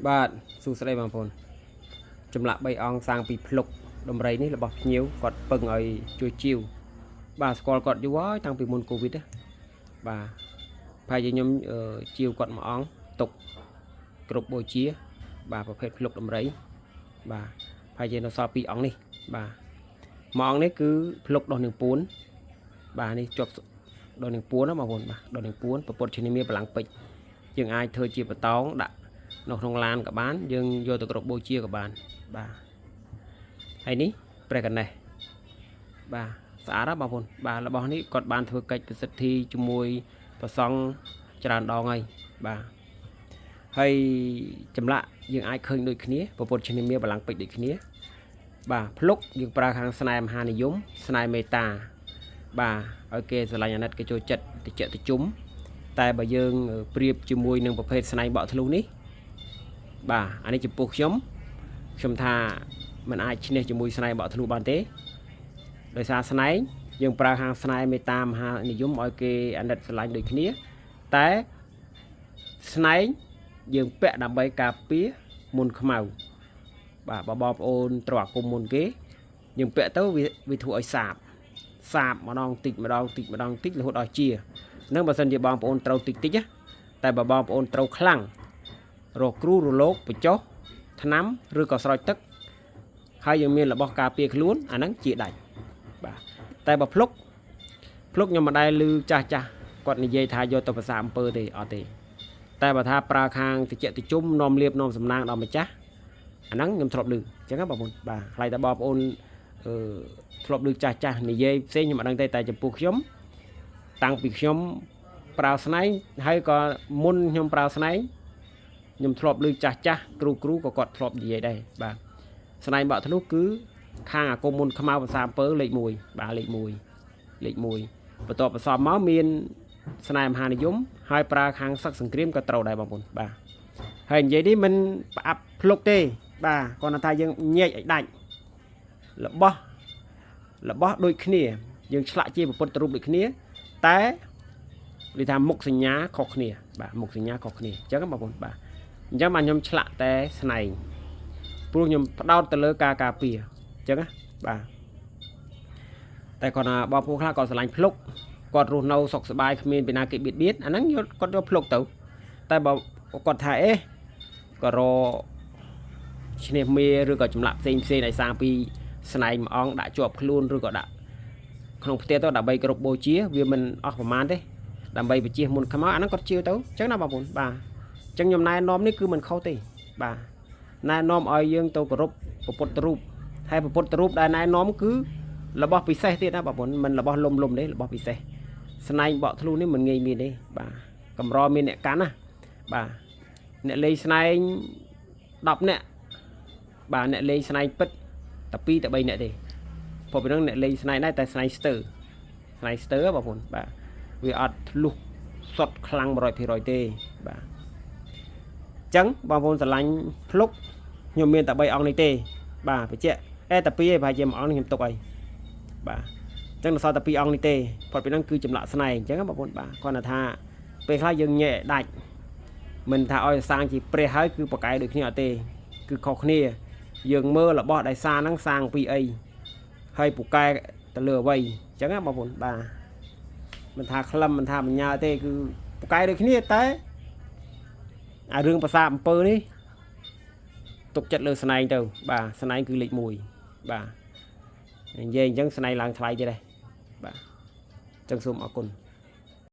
បាទសួស្តីបងប្អូនចម្លាក់3អង្គសាងពីភ្លុកដំរីនេះរបស់ភ្ញៀវគាត់ពឹងឲ្យជួយជីវបាទស្គាល់គាត់យូរហើយតាំងពីមុនកូវីដបាទប្រហែលជាខ្ញុំជីវគាត់មួយអង្គទុកគ្រប់បូជាបាទប្រភេទភ្លុកដំរីបាទប្រហែលជានៅសល់2អង្គនេះបាទមួយអង្គនេះគឺភ្លុកដោះនឹងពួនបាទនេះជាប់ដោះនឹងពួនណាបងប្អូនបាទដោះនឹងពួនប្រពុតឈ្នាមានបលាំងពេជ្រយើងអាចធ្វើជាបតោងដាក់នៅក្នុងឡានក៏បានយើងយកទៅគ្រប់បូជាក៏បានបាទហើយនេះព្រះកណេសបាទស្អាតណាបងប្អូនបាទរបស់នេះគាត់បានធ្វើកិច្ចប្រសិទ្ធិជាមួយប្រសង់ច្រើនដងហើយបាទហើយចម្លាក់យើងអាចឃើញដូចគ្នាប្រពុតឈ្នាមានបលាំងពេជ្រដូចគ្នាបាទភ្លុកយើងប្រើខាងស្នេហ៍មហានិយមស្នេហ៍មេត្តាបាទឲ្យគេស្រឡាញ់អាណិតគេចូលចិត្តតិចតិជុំតែបើយើងប្រៀបជាមួយនឹងប្រភេទស្នែងបក់ធ្លុះនេះបាទអានេះចំពោះខ្ញុំថាมันអាចឈ្នះជាមួយស្នែងបក់ធ្លុះបានទេដោយសារស្នែងយើងប្រើខាងស្នែងមេត្តាមហានិយមឲ្យគេអាណិតស្រឡាញ់ដូចគ្នាតែស្នែងយើងពាក់ដើម្បីការពារមុនខ្មៅបាទបងប្អូនត្រូវអាគមមុនគេយើងពាក់ទៅវាធ្វើឲ្យសាបម្ដងតិចម្ដងតិចរហូតដល់ជានឹងបើសិនជាបងប្អូនត្រូវតិចតែបើបងប្អូនត្រូវខ្លាំងរកគ្រូរលោកបញ្ចុះថ្នាំឬក៏ស្រោចទឹកហើយយើងមានរបស់ការពារខ្លួនអាហ្នឹងជាដាច់បាទតែបើភ្លុកខ្ញុំមិនដែលឮចាស់គាត់និយាយថាយកទៅប្រសាអំពើទេអត់ទេតែបើថាប្រើខាងតិចតិជុំនាំលៀបនាំសំណាងដល់ម្ចាស់អាហ្នឹងខ្ញុំធ្លាប់ឮអញ្ចឹងណាបងប្អូនបាទខ្លាចតែបងប្អូនធ្លាប់ឮចាស់និយាយផ្សេងខ្ញុំអត់ដឹងទេតែចំពោះខ្ញុំតាំងពីខ្ញុំប្រើស្នែងហើយក៏មុនខ្ញុំប្រើស្នែងខ្ញុំធ្លាប់ឮចាស់គ្រូក៏គាត់ធ្លាប់និយាយដែរបាទស្នែងបក់ធ្លុះគឺខាងអាគមមុនខ្មៅភាសាអំពើលេខ1បាទលេខ1បន្ទាប់បន្សំមកមានស្នែងមហានិយមហើយប្រើខាងសឹកសង្គ្រាមក៏ត្រូវដែរបងប្អូនបាទហើយនិយាយនេះមិនប្រអាប់ភ្លុកទេបាទគាត់ថាយើងញែកឲ្យដាច់របស់ដូចគ្នាយើងឆ្លាក់ជាពុទ្ធរូបដូចគ្នាតែនិយាយថាមុខសញ្ញាខុសគ្នាបាទមុខសញ្ញាខុសគ្នាអញ្ចឹងបងប្អូនបាទអញ្ចឹងបាទខ្ញុំឆ្លាក់តែស្នែងព្រោះខ្ញុំផ្ដោតទៅលើការការពារអញ្ចឹងណាបាទតែគាត់ថាបងប្អូនខ្លះគាត់ស្រឡាញ់ភ្លុកគាត់រស់នៅសុខសប្បាយគ្មានពីណាគេបៀតអាហ្នឹងគាត់យកភ្លុកទៅតែបើគាត់ថាក៏រឈ្នះមេឬក៏ចម្លាក់ផ្សេងឲ្យសាងពីស្នែងមួយអង្គដាក់ជាប់ខ្លួនឬក៏ដាក់ក្នុងផ្ទះទៅដើម្បីគ្រប់បូជាវាមិនអស់ប្រមាណទេដើម្បីបជាមុនខ្មៅអាហ្នឹងគាត់ជឿទៅអញ្ចឹងណាបងប្អូនបាទអញ្ចឹងខ្ញុំណែនាំនេះគឺមិនខុសទេបាទណែនាំឲ្យយើងទៅគោរពពុទ្ធរូបហើយពុទ្ធរូបដែលណែនាំគឺរបស់ពិសេសទៀតណាបងប្អូនមិនរបស់លំទេរបស់ពិសេសស្នែងបក់ធ្លុះនេះមិនងាយមានទេបាទកម្រមានអ្នកកាន់ណាបាទអ្នកលេងស្នែង10នាក់បាទអ្នកលេងស្នែងពិតតែ2តែ3នាក់ទេព្រោះពីហ្នឹងអ្នកលេងស្នែងដែរតែស្នែងស្ទើបងប្អូនបាទវាអត់ធ្លុះសុតខ្លាំង 100%ទេបាទអញ្ចឹងបងប្អូនស្រឡាញ់ភ្លុកខ្ញុំមានតែ3អង្គនេះទេបាទបញ្ជាក់តែ2ឯងប្រហែលជាមួយអង្គនេះខ្ញុំទុកហើយបាទអញ្ចឹងនៅសល់តែ2អង្គនេះទេព្រោះពីហ្នឹងគឺចម្លាក់ស្នែងអញ្ចឹងបងប្អូនបាទគាត់ថាពេលខ្លះយើងញែកដាច់មិនថាឲ្យសាងជាព្រះហើយគឺប្រកែកដូចគ្នាអត់ទេគឺខុសគ្នាយើងមើលរបស់ដែលសាងហ្នឹងសាងពីអីហើយពូកែទៅលើអ្វីអញ្ចឹងណាបងប្អូនបាទមិនថាក្លឹមមិនថាបញ្ញាទេគឺពូកែដូចគ្នាតែអារឿងភាសាអំពើនេះទុកចិត្តលើស្នែងទៅបាទស្នែងគឺលេខ1បាទនិយាយអញ្ចឹងស្នែងឡើងថ្លៃទៀតដែរបាទអញ្ចឹងសូមអរគុណ